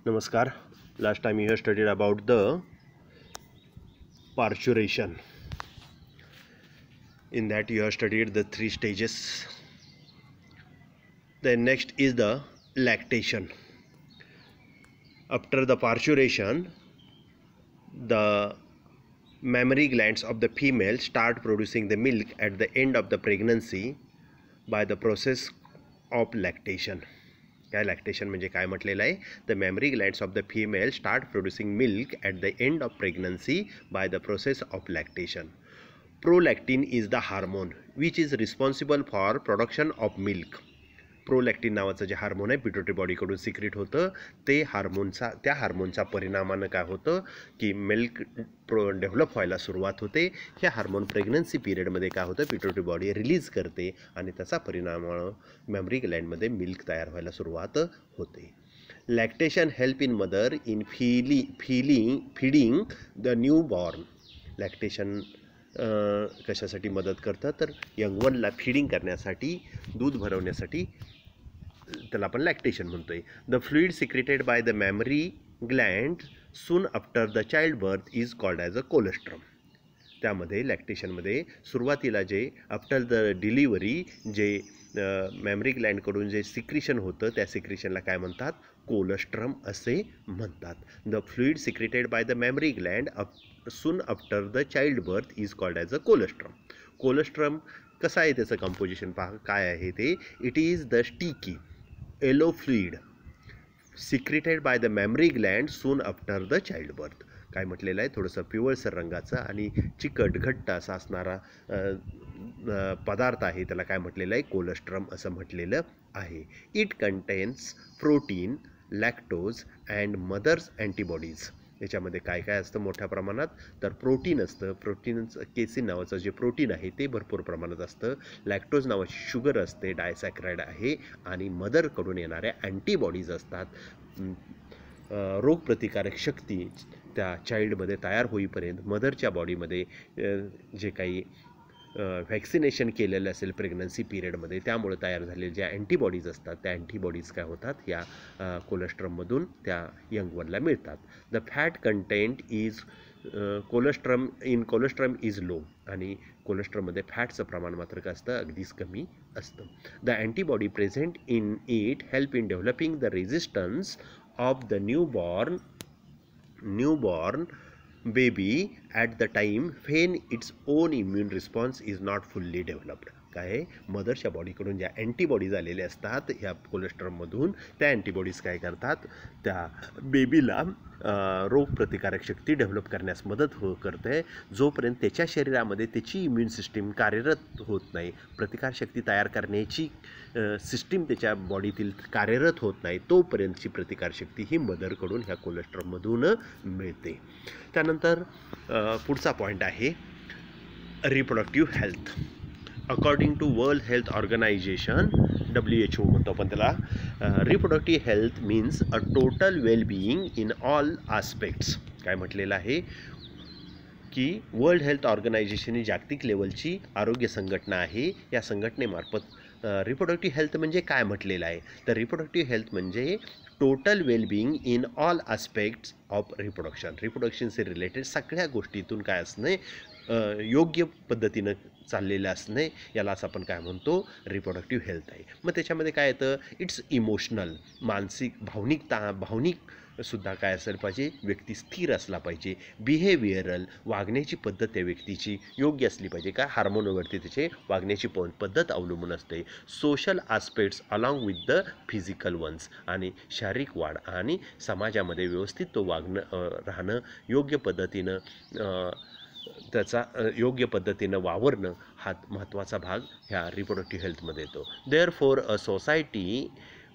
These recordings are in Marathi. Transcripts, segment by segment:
Namaskar. Last time you have studied about the parturition. In that you have studied the 3 stages. Then next is the lactation. After the parturition, the mammary glands of the female start producing the milk at the end of the pregnancy by the process of lactation. काय लॅक्टेशन म्हणजे काय म्हटलेलं आहे? The memory glands of the female start producing milk at the end of pregnancy by the process of lactation. Prolactin is the hormone which is responsible for production of milk. Prolactin नावाचं जे हार्मोन आहे पिट्युटरी बॉडीकडून सिक्रेट होतं, ते त्या हार्मोनचा परिणामानं काय होतं की मिल्क डेव्हलप व्हायला सुरुवात होते. हे हार्मोन प्रेग्नन्सी पिरियडमध्ये काय होतं, पिट्युटरी बॉडी रिलीज करते आणि त्याचा परिणामामुळे मॅमरी ग्लँडमध्ये मिल्क तयार व्हायला सुरुवात होते. Lactation help in mother in feeding the new born. Lactation कशासाठी मदत करतं तर यंगवनला फीडिंग करण्यासाठी, दूध भरवण्यासाठी त्याला आपण लॅक्टेशन म्हणतोय. The fluid secreted by the memory Gland soon after the child birth is called as a colostrum. त्यामध्ये लॅक्टेशनमध्ये सुरुवातीला जे आफ्टर द डिलिव्हरी जे मॅमरी ग्लँडकडून जे सिक्रिशन होतं त्या सिक्रिशनला काय म्हणतात, कोलेस्ट्रम असे म्हणतात. The fluid secreted by the memory Gland soon after the child birth is called as a colostrum. Colostrum कसं आहे, त्याचं कंपोजिशन पहा काय आहे ते. It is the sticky yellow fluid secreted by the memory Gland soon after the child birth. काय म्हटलेलं आहे, थोडंसं पिवळसर रंगाचं आणि चिकट घट्ट असा असणारा पदार्थ आहे, त्याला काय म्हटलेलं आहे, कोलेस्ट्रम असं म्हटलेलं आहे. It contains protein, lactose and mother's antibodies. याच्यामध्ये काय काय असतं मोठ्या प्रमाणात, तर प्रोटीन असतं. केसिन नावाचं जे प्रोटीन आहे ते भरपूर प्रमाणात असतं. लॅक्टोज नावाची शुगर असते, डायसॅक्राइड आहे, आणि मदरकडून येणाऱ्या अँटीबॉडीज असतात. रोगप्रतिकारक शक्ती त्या चाइल्डमध्ये तयार होईपर्यंत मदरच्या बॉडीमध्ये जे काही व्हॅक्सिनेशन केलेलं असेल प्रेग्नन्सी पिरियडमध्ये, त्यामुळे तयार झालेले ज्या अँटीबॉडीज असतात त्या अँटीबॉडीज काय होतात, या कोलेस्ट्रममधून त्या यंगवनला मिळतात. The fat content is colostrum is low. आणि कोलेस्ट्रममध्ये फॅटचं प्रमाण मात्र काय असतं, अगदीच कमी असतं. The antibody present in it help in developing the resistance of the newborn baby at the time when its own immune response is not fully developed. काय मदरच्या बॉडीकडून ज्या अँटीबॉडीज आलेल्या असतात ह्या कोलेस्ट्रॉममधून, त्या अँटीबॉडीज काय करतात, त्या बेबीला रोगप्रतिकारक शक्ती डेव्हलप करण्यास मदत करते. जोपर्यंत त्याच्या शरीरामध्ये त्याची इम्युन सिस्टीम कार्यरत होत नाही, प्रतिकारशक्ती तयार करण्याची सिस्टीम त्याच्या बॉडीतील कार्यरत होत नाही, तोपर्यंतची प्रतिकारशक्ती ही मदरकडून ह्या कोलेस्ट्रॉममधून मिळते. त्यानंतर पुढचा पॉईंट आहे reproductive health. According to world health organisation, WHO म्हणतो आपण त्याला, reproductive health means a total wellbeing in all aspects. काय म्हटलेलं आहे की वर्ल्ड हेल्थ ऑर्गनायझेशन ही जागतिक लेवलची आरोग्य संघटना आहे. या संघटनेमार्फत रिप्रोडक्टिव्ह हेल्थ म्हणजे काय म्हटलेलं आहे, तर रिप्रोडक्टिव्ह हेल्थ म्हणजे total wellbeing in all aspects of रिप्रोडक्शनशी रिलेटेड सगळ्या गोष्टीतून काय असणे, योग्य पद्धतीनं चाललेलं असणे, यालाच आपण काय म्हणतो, रिप्रोडक्टिव्ह हेल्थ आहे. मग त्याच्यामध्ये काय येतं, इट्स इमोशनल, मानसिक, भावनिकसुद्धा काय असायला पाहिजे, व्यक्ती स्थिर असला पाहिजे. बिहेवियरल, वागण्याची पद्धत त्या व्यक्तीची योग्य असली पाहिजे. काय हार्मोनवरती त्याचे वागण्याची पद्धत अवलंबून असते. Social aspects along with the physical ones. आणि शारीरिक वाढ आणि समाजामध्ये व्यवस्थित तो राहणं, योग्य पद्धतीनं त्याचा योग्य पद्धतीनं वावरणं हा महत्त्वाचा भाग ह्या रिप्रोडक्टिव्ह हेल्थमध्ये येतो. Therefore a society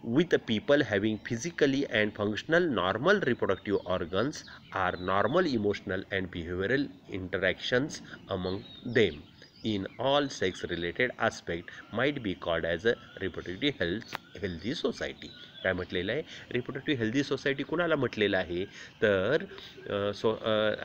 with people having physically and functional normal reproductive organs are normal emotional and behavioral interactions among them in all sex related aspect might be called as a reproductive healthy society. काय म्हटलेलं आहे, रिप्रोडक्टिव्ह हेल्दी सोसायटी कुणाला म्हटलेलं आहे, तर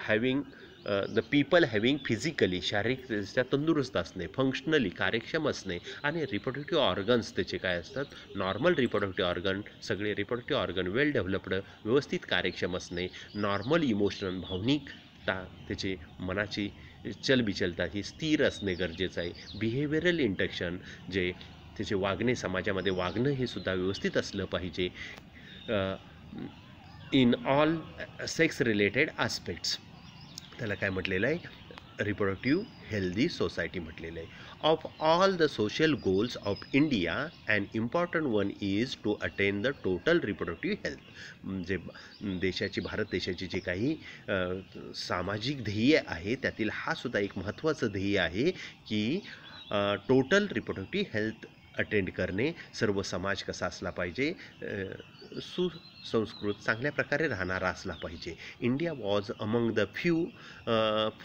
having the people having physically शारीरिकदृष्ट्या तंदुरुस्त असणे, फंक्शनली कार्यक्षम असणे आणि रिप्रोडक्टिव्ह ऑर्गन्स त्याचे काय असतात नॉर्मल रिप्रोडक्टिव्ह ऑर्गन, सगळे रिप्रोडक्टिव्ह ऑर्गन वेल डेव्हलप्ड व्यवस्थित कार्यक्षम असणे, नॉर्मल इमोशनल भावनिकता त्याची मनाची चलबिचलता ही स्थिर असणे गरजेचं आहे. बिहेवियरल इंटॅक्शन जे त्याचे वागणे समाजामध्ये वागणं हे सुद्धा व्यवस्थित असलं पाहिजे. In all sex related aspects त्याला काय म्हटलेलं आहे रिप्रोडक्टिव्ह हेल्दी सोसायटी म्हटलेलं आहे. Of all the social goals of India and important one is to attain the total reproductive health. म्हणजे भारत देशाची जी काही सामाजिक ध्येय आहे त्यातील हा सुद्धा एक महत्त्वाचं ध्येय आहे की टोटल रिप्रोडक्टिव्ह हेल्थ अटेंड करणे. सर्व समाज कसा असला पाहिजे सुसंस्कृत चांगल्या प्रकारे राहणारा असला पाहिजे. India was among the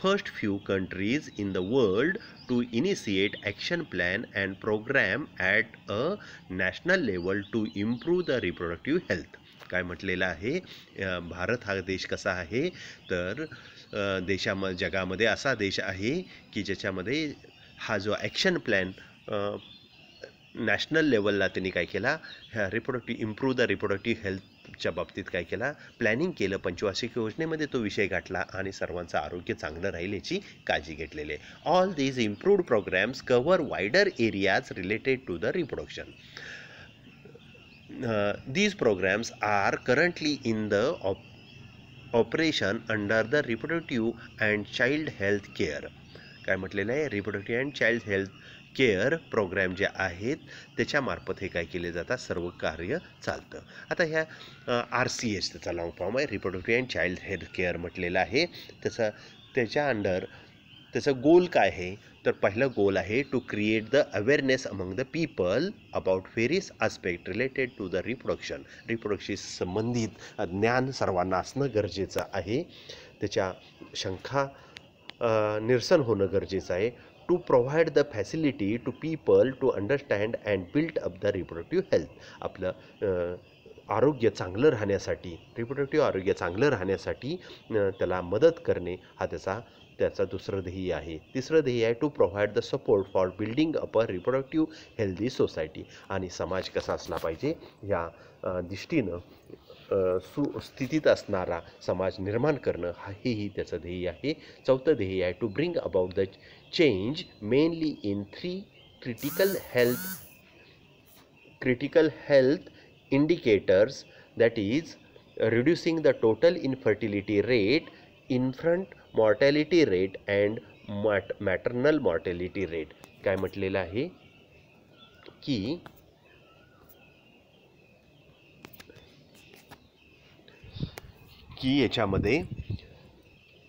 first few countries in the world to initiate action plan and programme at a national level to improve the reproductive health. काय म्हटलेलं आहे भारत हा देश कसा आहे तर जगामध्ये असा देश आहे की ज्याच्यामध्ये हा जो ॲक्शन प्लॅन नॅशनल लेवलला त्यांनी काय केला ह्या इम्प्रूव्ह द रिप्रोडक्टिव्ह हेल्थच्या बाबतीत काय केला प्लॅनिंग केलं. पंचवार्षिक योजनेमध्ये तो विषय गाठला आणि सर्वांचं आरोग्य चांगलं राहील याची काळजी घेतलेली आहे. All these improved programmes cover wider areas related to the reproduction. These programs are currently in the operation under the reproductive and child health care. काय म्हटलेलं आहे reproductive and child health care programme जे आहेत त्याच्यामार्फत हे काय केले जातात सर्व कार्य चालतं. आता ह्या RCH त्याचा लॉंग फॉर्म आहे reproductive and child health care म्हटलेलं आहे. त्याच्या अंडर त्याचं गोल काय आहे तर पहिलं गोल आहे to create the awareness among the people about various aspect related to the reproduction. रिप्रोडक्शनशी संबंधित ज्ञान सर्वांना असणं गरजेचं आहे. त्याच्या शंका निरसन होणं गरजेचं आहे. To provide the facility to people to understand and build up the reproductive health. आपलं आरोग्य चांगलं राहण्यासाठी रिप्रोडक्टिव्ह आरोग्य चांगलं राहण्यासाठी त्याला मदत करणे हा त्याचा दुसरं ध्येय आहे. तिसरं ध्येय आहे to provide the support for building up a reproductive healthy society. आणि समाज कसा असला पाहिजे या दृष्टीनं सुस्थितीत असणारा समाज निर्माण करणं हेही त्याचं ध्येय आहे. चौथं ध्येय आहे to bring about the change mainly in 3 critical health indicators, that is reducing the total infertility rate, infant mortality rate and maternal mortality rate. काय म्हटलेलं आहे की याच्यामध्ये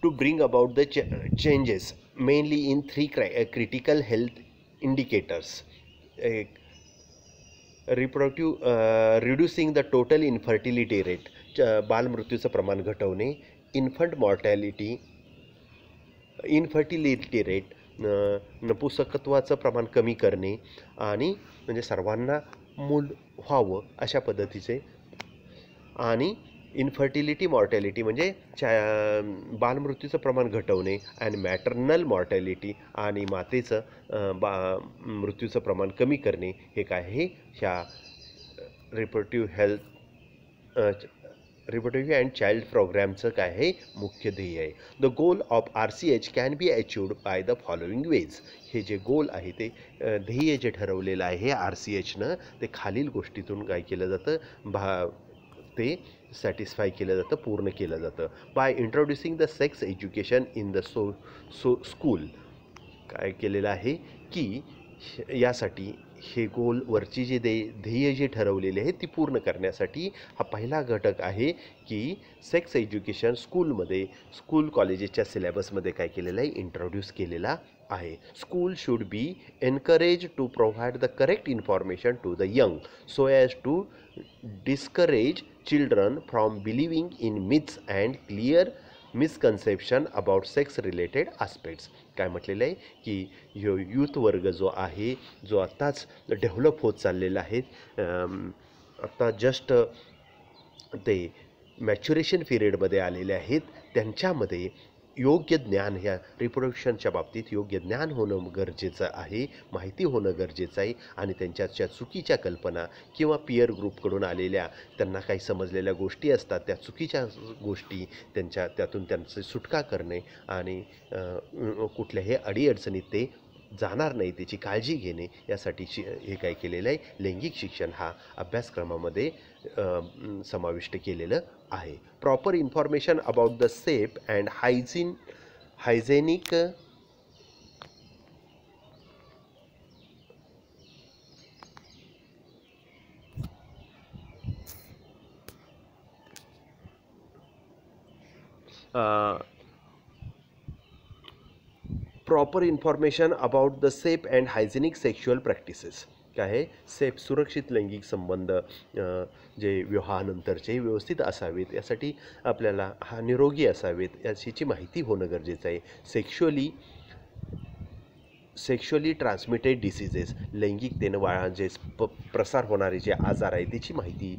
to bring about the changes mainly in 3 critical health indicators. Reducing the total infertility rate बालमृत्यूचं प्रमाण घटवणे, इन्फर्टिलिटी रेट नपुसकत्वाचं प्रमाण कमी करणे आणि म्हणजे सर्वांना मूल व्हावं अशा पद्धतीचे, आणि इन्फर्टिलिटी मॉर्टॅलिटी म्हणजे बालमृत्यूचं प्रमाण घटवणे आणि मॅटर्नल मॉर्टॅलिटी आणि मातेचं मृत्यूचं प्रमाण कमी करणे हे काय आहे ह्या रिप्रोडक्टिव्ह अँड चाइल्ड प्रोग्रॅमचं काय आहे मुख्य ध्येय आहे. The goal of RCH can be अचिव्ड by the following veg. हे जे गोल आहे ते ध्येय जे ठरवलेलं आहे RCHनं ते खालील गोष्टीतून काय केलं जातं ते सॅटिस्फाय केलं जातं, पूर्ण केलं जातं. By introducing the sex education in the school. काय केलेलं आहे की यासाठी हे गोलवरची जे ध्येय जे ठरवलेले आहेत ती पूर्ण करण्यासाठी हा पहिला घटक आहे की सेक्स एज्युकेशन स्कूल कॉलेजेसच्या सिलेबसमध्ये काय केलेलं आहे इंट्रोड्यूस केलेला आहे. School should be encourage to provide the correct information to the young so as to discourage children from believing in myths and clear misconception about sex related aspects. काय म्हटलेलं आहे की यूथ वर्ग जो आहे जो आत्ताच डेव्हलप होत चाललेला आहे, आत्ता जस्ट ते मॅच्युरेशन पिरियडमध्ये आलेले आहेत, त्यांच्यामध्ये योग्य ज्ञान, ह्या रिप्रोडक्शनच्या बाबतीत योग्य ज्ञान होणं गरजेचं आहे, माहिती होणं गरजेचं आहे. आणि त्यांच्या चुकीच्या कल्पना किंवा पियर ग्रुपकडून आलेल्या त्यांना काही समजलेल्या गोष्टी असतात, त्या चुकीच्या गोष्टी त्यातून त्यांची सुटका करणे आणि कुठल्याही अडीअडचणीत ते जाणार नाही त्याची काळजी घेणे, यासाठी हे काय केलेलं आहे, लैंगिक शिक्षण हा अभ्यासक्रमामध्ये समाविष्ट केलेलं आहे. Proper information about the safe and hygienic proper information about the safe and hygienic sexual practices. काय आहे, सेफ सुरक्षित लैंगिक संबंध जे विवाहानंतरचे व्यवस्थित असावेत, यासाठी आपल्याला हा निरोगी असावेत याची माहिती होणं गरजेचं आहे. सेक्शुअली ट्रान्समिटेड डिसीजेस, लैंगिकतेनं जे प्रसार होणारे जे आजार आहे त्याची माहिती,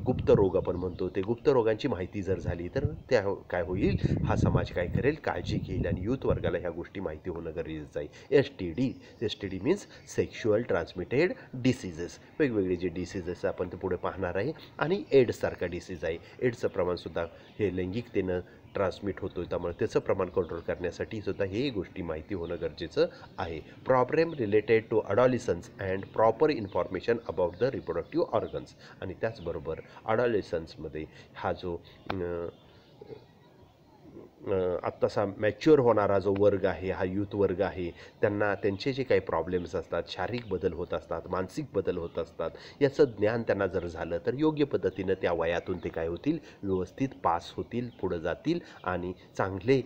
गुप्त रोग आपण म्हणतो, ते गुप्त रोगांची माहिती जर झाली तर त्या काय होईल, हा समाज काय करेल, काळजी घेईल आणि यूथ वर्गाला ह्या गोष्टी माहिती होणं गरजेचं आहे. S T D means sexual transmitted diseases, वेगवेगळे जे डिसीजेस आपण ते पुढे पाहणार आहे. आणि एड्ससारखा डिसीज आहे, एड्सचं प्रमाणसुद्धा हे लैंगिकतेनं ट्रान्समिट होतो, त्यामुळे त्याचं प्रमाण कंट्रोल करण्यासाठी सुद्धा हे गोष्टी माहिती होणं गरजेचं आहे. Problem related to adolescence and proper information about the reproductive organs. आणि त्याचबरोबर अडॉलिसन्समध्ये हा जो आत्तासा मॅच्युअर होणारा जो वर्ग आहे, हा यूथ वर्ग आहे, त्यांना त्यांचे जे काही प्रॉब्लेम्स असतात, शारीरिक बदल होत असतात, मानसिक बदल होत असतात, याचं ज्ञान त्यांना जर झालं तर योग्य पद्धतीनं त्या वयातून ते काय होतील, व्यवस्थित पास होतील, पुढं जातील आणि चांगले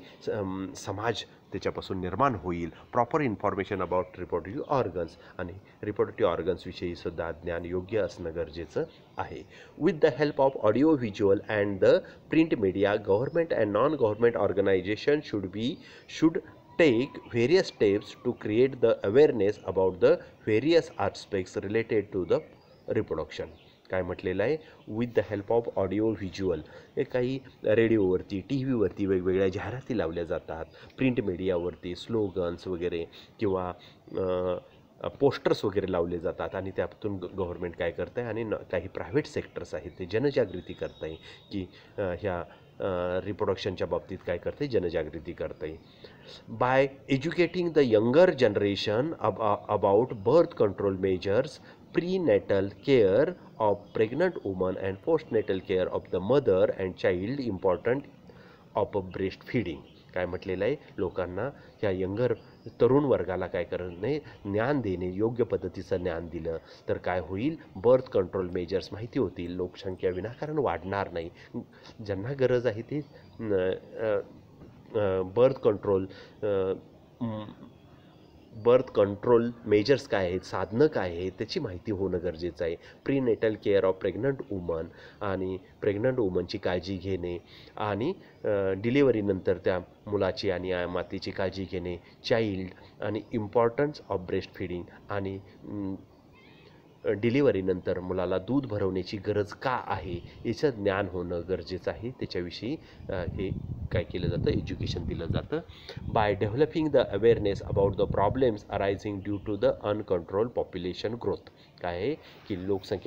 समाज त्याच्यापासून निर्माण होईल. Proper information about reproductive organs, आणि रिप्रोडक्टिव्ह ऑर्गन्सविषयी सुद्धा ज्ञान योग्य असणं गरजेचं आहे. With the help of audio visual and the print media, government and non government organisation should take various steps to create the awareness about the various aspects related to the reproduction. काय म्हटलेलं आहे, with the help of audio visual, हे काही रेडिओवरती, टी व्हीवरती वेगवेगळ्या जाहिराती लावल्या जातात, प्रिंट मीडियावरती स्लोगन्स वगैरे किंवा पोस्टर्स वगैरे लावले जातात आणि त्यातून गव्हर्नमेंट काय करतं आहे आणि काही प्रायव्हेट सेक्टर्स आहेत ते जनजागृती करत आहे की ह्या रिप्रोडक्शनच्या बाबतीत काय करते, जनजागृती करते. By educating the younger generation about birth control measures, prenatal care of pregnant woman and postnatal care of the mother and child, important of breast feeding. काय म्हटलेलं आहे, लोकांना ह्या यंगर तरुण वर्गाला काय करणे, ज्ञान देणे, योग्य पद्धतीचं ज्ञान दिलं तर काय होईल, बर्थ कंट्रोल मेजर्स माहिती होतील, लोकसंख्या विनाकारण वाढणार नाही, ज्यांना गरज आहे ते बर्थ कंट्रोल मेजर्स काय आहेत, साधनं काय आहेत, त्याची माहिती होणं गरजेचं आहे. Prenatal care of pregnant woman, आणि प्रेग्नंट वुमनची काळजी घेणे आणि डिलिव्हरीनंतर त्या मुलाची आणि मातेची काळजी घेणे, चाइल्ड, आणि इम्पॉर्टन्स ऑफ ब्रेस्ट फीडिंग, आणि डिलिव्हरीनंतर मुलाला दूध भरवण्याची गरज का आहे याचं ज्ञान होणं गरजेचं आहे. त्याच्याविषयी हे काय केलं जातं, एज्युकेशन दिलं जातं. By developing the awareness about the problems arising due to the uncontrolled population growth. काय आहे की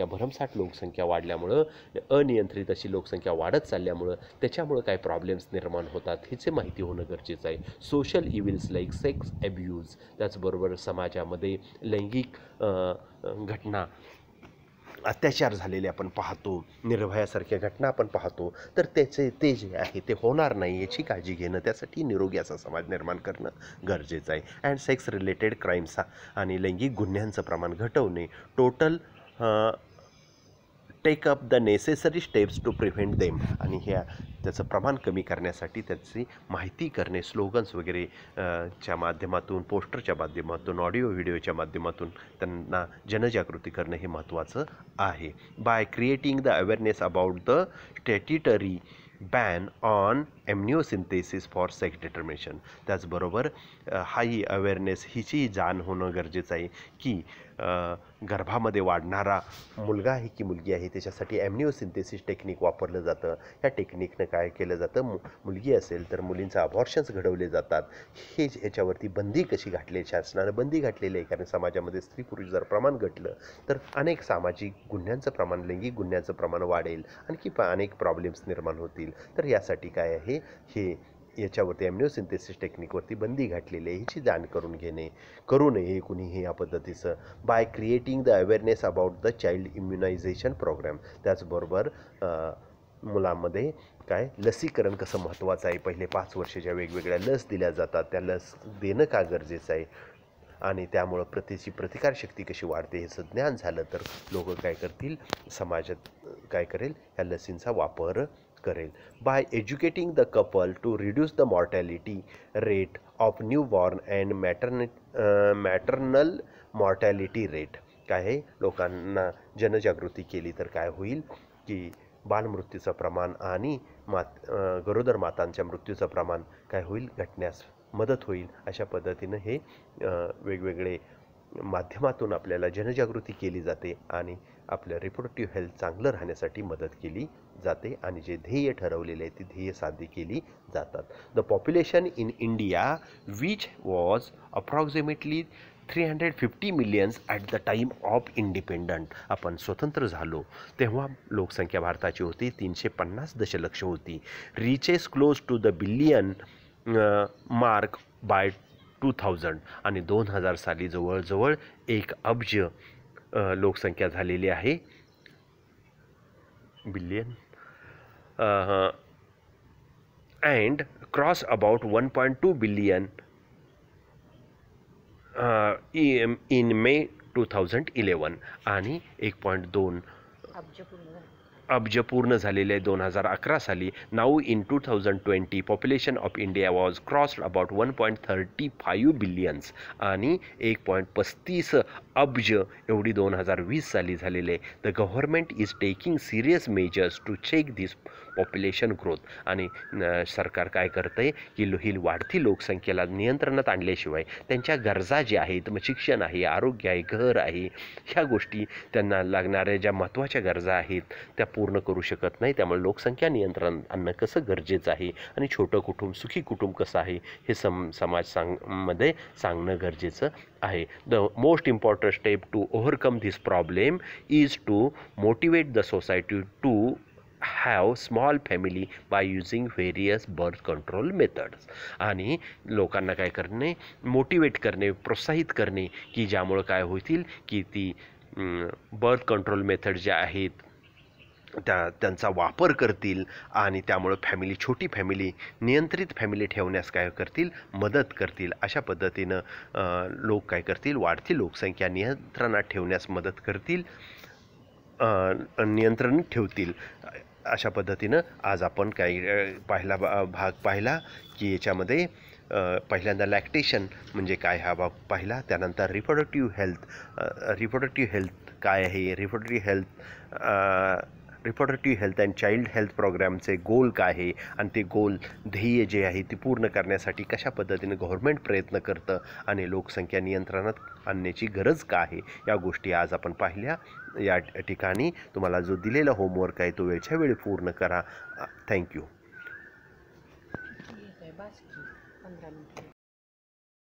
भरमसाठ लोकसंख्या वाढल्यामुळं, अनियंत्रित अशी लोकसंख्या वाढत चालल्यामुळं त्याच्यामुळं काय प्रॉब्लेम्स निर्माण होतात ह्याचे माहिती होणं गरजेचं आहे. सोशल इव्हिल्स लाईक सेक्स ॲब्यूज, त्याचबरोबर समाजामध्ये लैंगिक घटना, अत्याचार झालेले आपण पाहतो, निर्भयासारख्या घटना आपण पाहतो, तर ते जे आहे ते होणार नाही याची काळजी घेणं, त्यासाठी निरोगी असा समाज निर्माण करणं गरजेचं आहे. अँड सेक्स रिलेटेड क्राईम्स, आणि लैंगिक गुन्ह्यांचं प्रमाण घटवणे, take up the necessary steps to prevent them, आणि त्याचं प्रमाण कमी करण्यासाठी त्याची माहिती करणे, स्लोगन्स वगैरे च्या माध्यमातून, पोस्टरच्या माध्यमातून, ऑडिओ व्हिडिओच्या माध्यमातून त्यांना जनजागृती करणं हे महत्त्वाचं आहे. By creating the awareness about the statutory ban on amniocentesis for sex determination, त्याचबरोबर हाही अवेअरनेस हिची जाण होणं गरजेचं आहे की गर्भामध्ये वाढणारा मुलगा आहे की मुलगी आहे त्याच्यासाठी ॲम्निओसिंथेसिस टेक्निक वापरलं जातं. ह्या टेक्निकनं काय केलं जातं, मुलगी असेल तर मुलींचं अबॉर्शन्स घडवले जातात. ह्याच्यावरती बंदी कशी घातली, शासनानं बंदी घातलेली आहे. कारण समाजामध्ये स्त्री पुरुष जर प्रमाण घटलं तर अनेक सामाजिक गुन्ह्यांचं प्रमाण, लैंगिक गुन्ह्यांचं प्रमाण वाढेल, आणखी अनेक प्रॉब्लेम्स निर्माण होतील. तर यासाठी काय आहे, हे याच्यावरती ॲम्निओसिंथेसिस टेक्निकवरती बंदी घातलेली आहे. ह्याची जाण करू नये कुणीही या पद्धतीचं. By creating the awareness about the child immunisation programme. त्याचबरोबर मुलांमध्ये काय लसीकरण कसं महत्त्वाचं आहे. पहिले 5 वर्षाच्या वेगवेगळ्या लस दिल्या जातात. त्या लस देणं का गरजेचं आहे आणि त्यामुळं त्याची प्रतिकारशक्ती कशी वाढते ह्याचं ज्ञान झालं तर लोक काय करतील, समाजात काय करेल, ह्या लसींचा वापर करेल. By educating the couple to reduce the mortality rate of newborn and maternal mortality rate. काय आहे, लोकांना जनजागृती केली तर काय होईल की बालमृत्यूचं प्रमाण आणि गरोदर मातांच्या मृत्यूचं प्रमाण काय होईल, घटण्यास मदत होईल. अशा पद्धतीनं हे वेगवेगळे माध्यमातून आपल्याला जनजागृती केली जाते आणि आपलं रिप्रोडक्टिव्ह हेल्थ चांगलं राहण्यासाठी मदत केली जाते आणि जे ध्येय ठरवलेले आहे ती ध्येय साध्य केली जातात. The population in India which was approximately 350 millions at the time of independent. आपण स्वतंत्र झालो तेव्हा लोकसंख्या भारताची होती 350 दशलक्ष होती. Reaches close to the billion mark by 2000 आणि 2000 साली जवळजवळ 1 अब्ज लोकसंख्या झालेली आहे. Billion and cross about 1.2 billion in May 2011 आणि 1.2 अब्ज पूर्ण झालेले आहे 2011 साली. Now in 2020 population of India was crossed about 1.35 billions आणि 1.35 अब्ज एवढी 2020 साली झालेले. The government is taking serious measures to check this population growth. आणि सरकार काय करतं आहे की ही वाढती लोकसंख्येला नियंत्रणात आणल्याशिवाय त्यांच्या गरजा ज्या आहेत, मग शिक्षण आहे, आरोग्य आहे, घर आहे, ह्या गोष्टी त्यांना लागणाऱ्या ज्या महत्त्वाच्या गरजा आहेत त्या पूर्ण करू शकत नाही. त्यामुळे लोकसंख्या नियंत्रण आणणं कसं गरजेचं आहे आणि छोटं कुटुंब, सुखी कुटुंब कसं आहे हे मध्ये सांगणं गरजेचं आहे. The most important step to overcome this problem is to motivate the society to have small family by using various birth control methods. आणि लोकांना काय करणे, मोटिवेट करणे, प्रोत्साहित करणे की ज्यामुळं काय होतील की ती बर्थ कंट्रोल मेथड ज्या आहेत त्यांचा वापर करतील आणि त्यामुळं छोटी फॅमिली, नियंत्रित फॅमिली ठेवण्यास काय करतील, मदत करतील. अशा पद्धतीनं लोक काय करतील, वाढती लोकसंख्या नियंत्रणात ठेवण्यास मदत करतील, नियंत्रण ठेवतील. अशा पद्धतीनं आज आपण काही भाग पाहिला की याच्यामध्ये पहिल्यांदा लॅक्टेशन म्हणजे काय हा भाग पाहिला. त्यानंतर रिप्रोडक्टिव्ह हेल्थ काय आहे, reproductive health and child health प्रोग्रामचे गोल काय आहे आणि ते गोल ध्येय जे आहे ते पूर्ण करण्यासाठी कशा पद्धतीने गव्हर्नमेंट प्रयत्न करतं आणि लोकसंख्या नियंत्रणात आणण्याची गरज का आहे, या गोष्टी आज आपण पाहिल्या. या ठिकाणी तुम्हाला जो दिलेला होमवर्क आहे तो वेळच्या वेळी पूर्ण करा. थँक्यू.